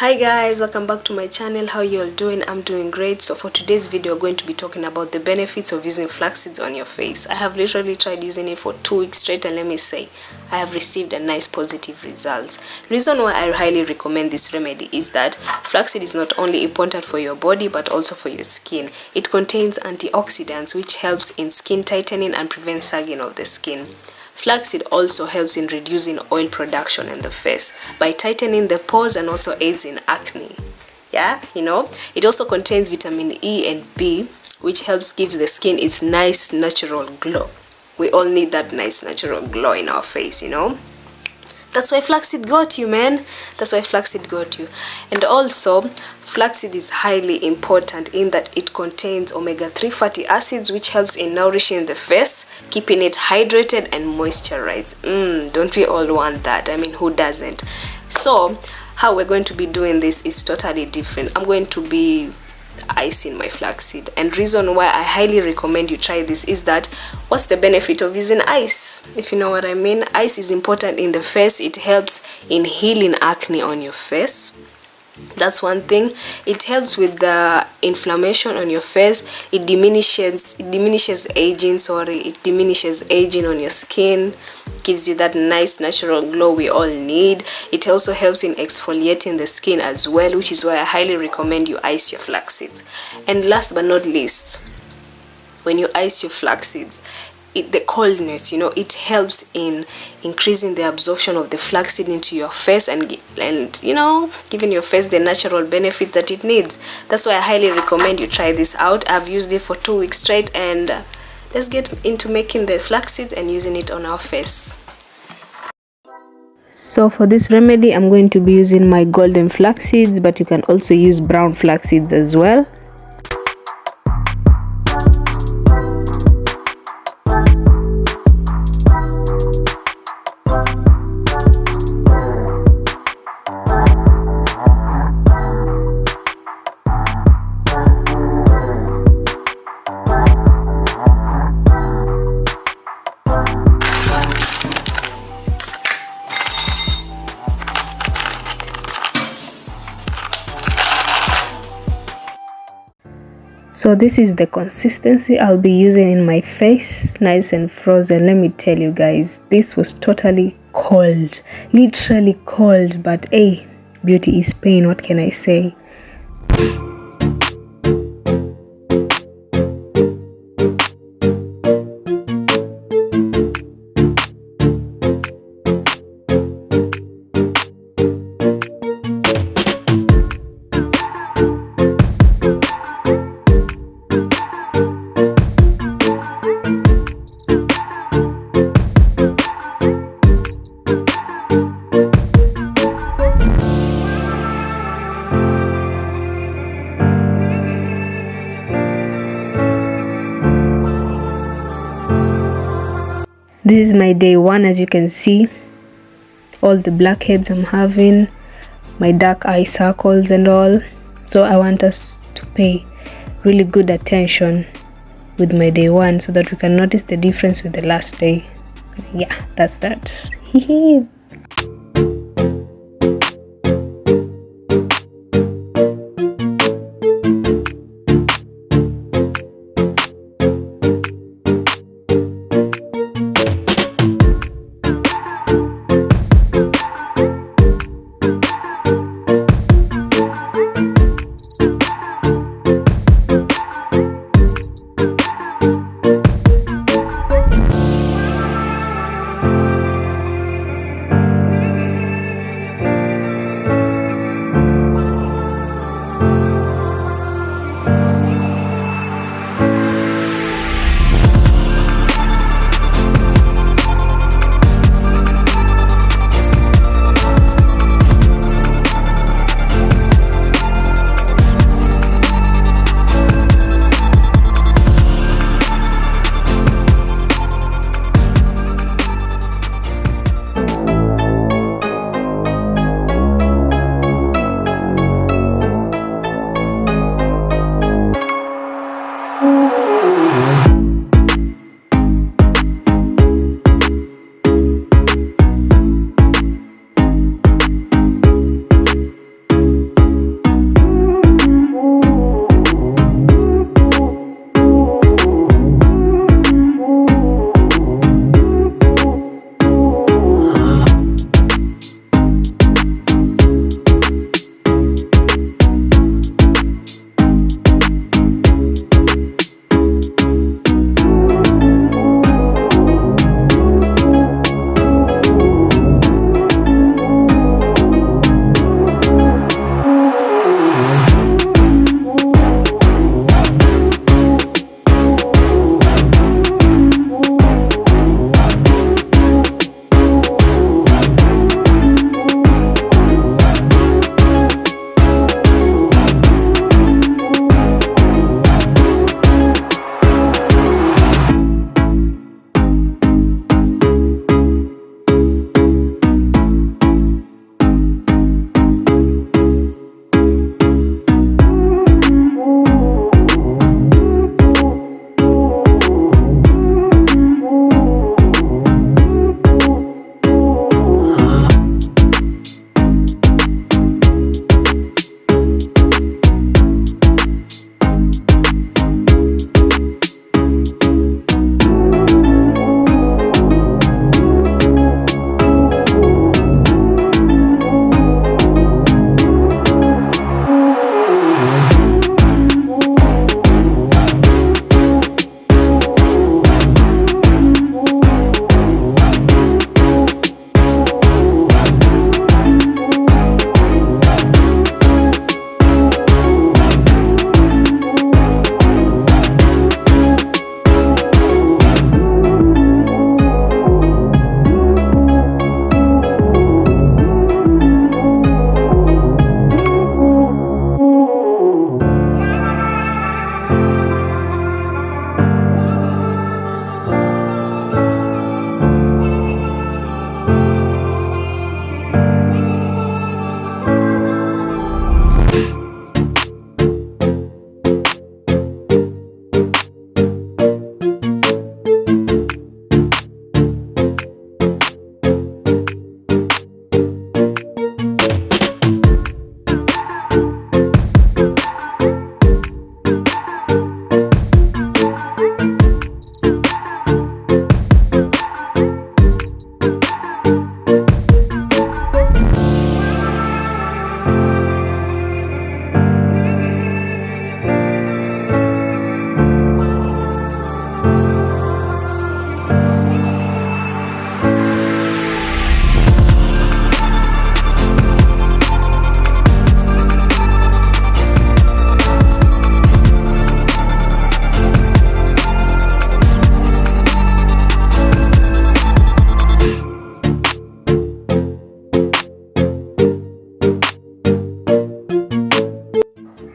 Hi guys, welcome back to my channel. How you all doing? I'm doing great. So for today's video, we're going to be talking about the benefits of using flax seeds on your face. I have literally tried using it for 2 weeks straight, and let me say I have received a nice positive results. Reason why I highly recommend this remedy is that flaxseed is not only important for your body but also for your skin. It contains antioxidants which helps in skin tightening and prevents sagging of the skin. Flaxseed also helps in reducing oil production in the face by tightening the pores and also aids in acne. It also contains vitamin E and B, which helps gives the skin its nice natural glow. We all need that nice natural glow in our face, That's why flaxseed got you, man. That's why flaxseed got you. And also, flaxseed is highly important in that it contains omega-3 fatty acids, which helps in nourishing the face, keeping it hydrated and moisturized. Don't we all want that? I mean, who doesn't? So, how we're going to be doing this is totally different. I'm going to be icing my flaxseed, and reason why I highly recommend you try this is that what's the benefit of using ice, if you know what I mean. Ice is important in the face. It helps in healing acne on your face. That's one thing. It helps with the inflammation on your face. It diminishes aging. It diminishes aging on your skin. Gives you that nice natural glow we all need. It also helps in exfoliating the skin as well, which is why I highly recommend you ice your flax seeds. And last but not least, when you ice your flax seeds, the coldness, it helps in increasing the absorption of the flaxseed into your face and giving your face the natural benefit that it needs. That's why I highly recommend you try this out. I've used it for 2 weeks straight, and let's get into making the flaxseed and using it on our face. So for this remedy, I'm going to be using my golden flax seeds, but you can also use brown flax seeds as well. So this is the consistency I'll be using in my face, nice and frozen. Let me tell you guys, this was totally cold, literally cold, but hey, beauty is pain, what can I say? This is my day 1. As you can see, all the blackheads I'm having, my dark eye circles and all. So I want us to pay really good attention with my day 1 so that we can notice the difference with the last day. Yeah, that's that.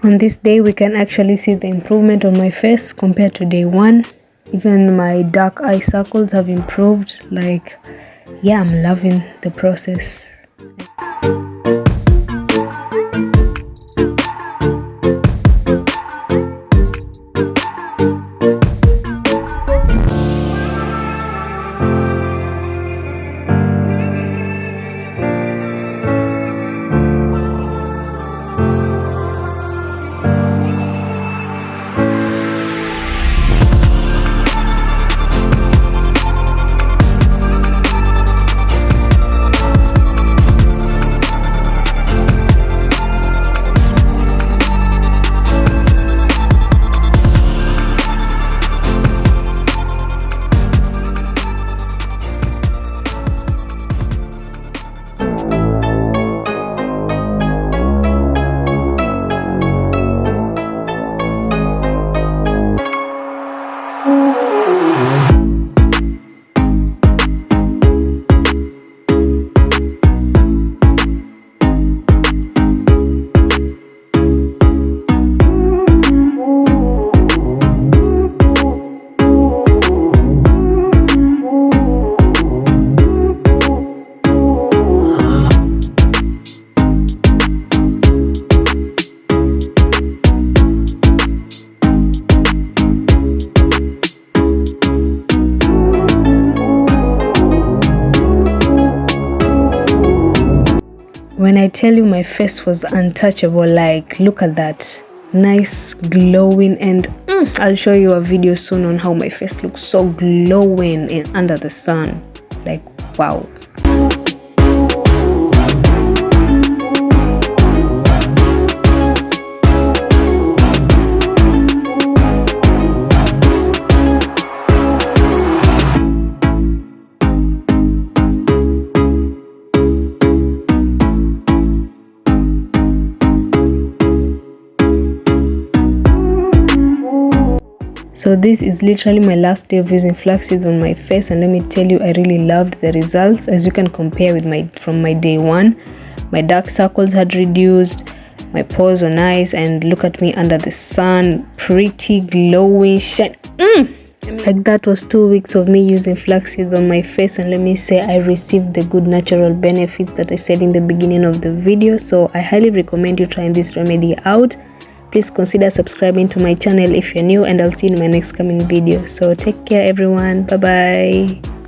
On this day, we can actually see the improvement on my face compared to day 1. Even my dark eye circles have improved. Like, yeah, I'm loving the process. When I tell you my face was untouchable, like, look at that, nice glowing, and I'll show you a video soon on how my face looks so glowing under the sun. Like, wow. So this is literally my last day of using flaxseeds on my face, and let me tell you, I really loved the results. As you can compare with from my day 1, my dark circles had reduced, my pores were nice, and look at me under the sun, pretty glowing shine. Like, that was 2 weeks of me using flaxseeds on my face, and let me say, I received the good natural benefits that I said in the beginning of the video. So I highly recommend you trying this remedy out. Please consider subscribing to my channel if you're new, and I'll see you in my next coming video. So take care everyone. Bye bye.